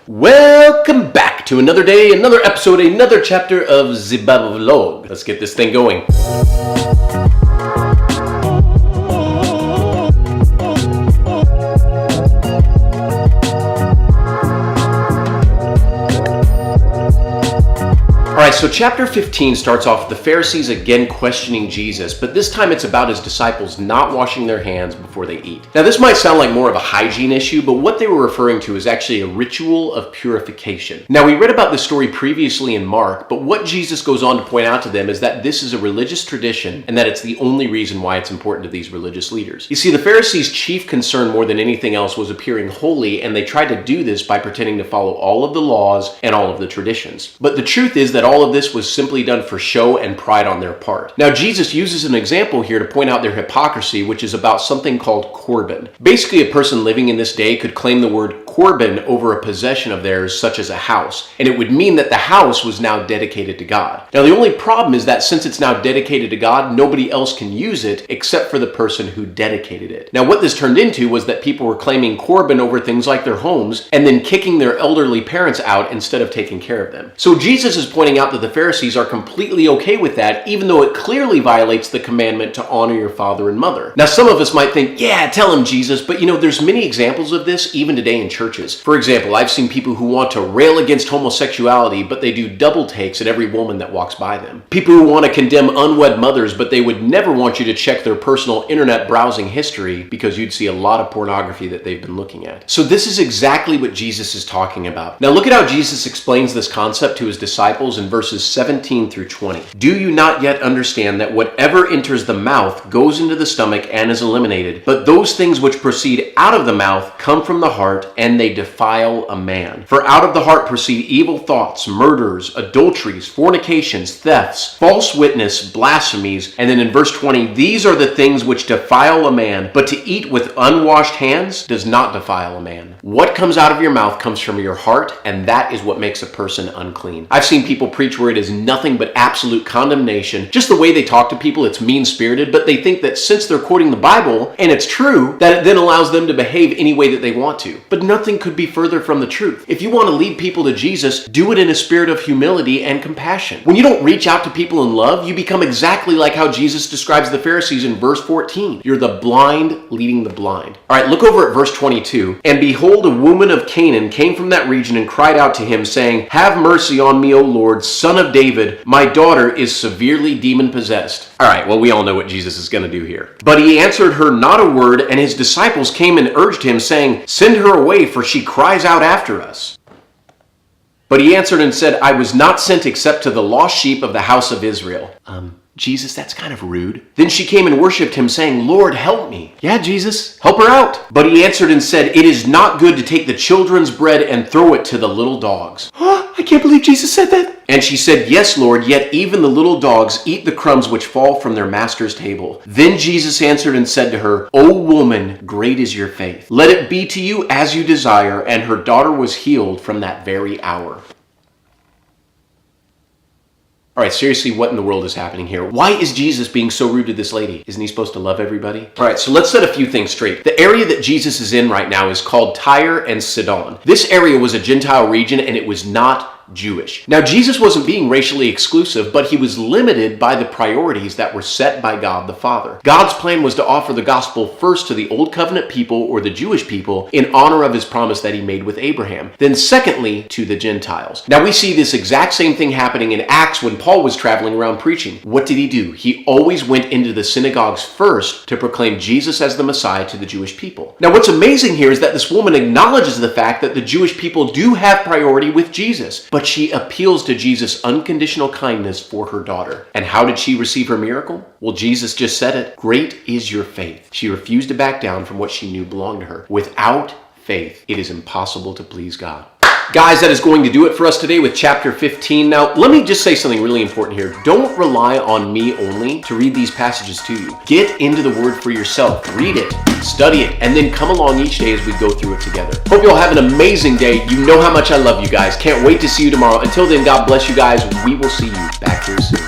Welcome back to another day, another episode, another chapter of the Bible Vlog. Let's get this thing going. Alright, so chapter 15 starts off with the Pharisees again questioning Jesus, but this time it's about his disciples not washing their hands before they eat. Now this might sound like more of a hygiene issue, but what they were referring to is actually a ritual of purification. Now we read about this story previously in Mark, but what Jesus goes on to point out to them is that this is a religious tradition and that it's the only reason why it's important to these religious leaders. You see, the Pharisees' chief concern more than anything else was appearing holy, and they tried to do this by pretending to follow all of the laws and all of the traditions. But the truth is that all of this was simply done for show and pride on their part. Now Jesus uses an example here to point out their hypocrisy, which is about something called Corban. Basically, a person living in this day could claim the word Corban over a possession of theirs, such as a house, and it would mean that the house was now dedicated to God. Now the only problem is that since it's now dedicated to God, nobody else can use it except for the person who dedicated it. Now what this turned into was that people were claiming Corban over things like their homes and then kicking their elderly parents out instead of taking care of them. So Jesus is pointing out that the Pharisees are completely okay with that, even though it clearly violates the commandment to honor your father and mother. Now some of us might think, yeah, tell him, Jesus, but there's many examples of this even today in churches. For example, I've seen people who want to rail against homosexuality, but they do double takes at every woman that walks by them. People who want to condemn unwed mothers, but they would never want you to check their personal internet browsing history because you'd see a lot of pornography that they've been looking at. So this is exactly what Jesus is talking about. Now look at how Jesus explains this concept to his disciples in verses 17 through 20. Do you not yet understand that whatever enters the mouth goes into the stomach and is eliminated, but those things which proceed out of the mouth come from the heart, and they defile a man. For out of the heart proceed evil thoughts, murders, adulteries, fornications, thefts, false witness, blasphemies. And then in verse 20, these are the things which defile a man, but to eat with unwashed hands does not defile a man. What comes out of your mouth comes from your heart, and that is what makes a person unclean. I've seen people preach where it is nothing but absolute condemnation. Just the way they talk to people, it's mean-spirited, but they think that since they're quoting the Bible, and it's true, that it then allows them to behave any way that they want to. But nothing could be further from the truth. If you want to lead people to Jesus, do it in a spirit of humility and compassion. When you don't reach out to people in love, you become exactly like how Jesus describes the Pharisees in verse 14. You're the blind leading the blind. All right, look over at verse 22. And behold, a woman of Canaan came from that region and cried out to him, saying, Have mercy on me, O Lord, Son of David. My daughter is severely demon-possessed. All right, well, we all know what Jesus is going to do here. But he answered her not a word, and his disciples came and urged him, saying, Send her away, for she cries out after us. But he answered and said, I was not sent except to the lost sheep of the house of Israel. Jesus, that's kind of rude. Then she came and worshipped him, saying, Lord, help me. Yeah, Jesus, help her out. But he answered and said, It is not good to take the children's bread and throw it to the little dogs. I can't believe Jesus said that. And she said, Yes, Lord, yet even the little dogs eat the crumbs which fall from their master's table. Then Jesus answered and said to her, O woman, great is your faith. Let it be to you as you desire. And her daughter was healed from that very hour. All right, seriously, what in the world is happening here? Why is Jesus being so rude to this lady? Isn't he supposed to love everybody? All right, so let's set a few things straight. The area that Jesus is in right now is called Tyre and Sidon. This area was a Gentile region, and it was not Jewish. Now, Jesus wasn't being racially exclusive, but he was limited by the priorities that were set by God the Father. God's plan was to offer the gospel first to the Old Covenant people, or the Jewish people, in honor of his promise that he made with Abraham. Then secondly, to the Gentiles. Now, we see this exact same thing happening in Acts when Paul was traveling around preaching. What did he do? He always went into the synagogues first to proclaim Jesus as the Messiah to the Jewish people. Now, what's amazing here is that this woman acknowledges the fact that the Jewish people do have priority with Jesus, but she appeals to Jesus' unconditional kindness for her daughter. And how did she receive her miracle? Well, Jesus just said it. Great is your faith. She refused to back down from what she knew belonged to her. Without faith, it is impossible to please God. Guys, that is going to do it for us today with chapter 15. Now, let me just say something really important here. Don't rely on me only to read these passages to you. Get into the Word for yourself. Read it, study it, and then come along each day as we go through it together. Hope you all have an amazing day. You know how much I love you guys. Can't wait to see you tomorrow. Until then, God bless you guys. We will see you back here soon.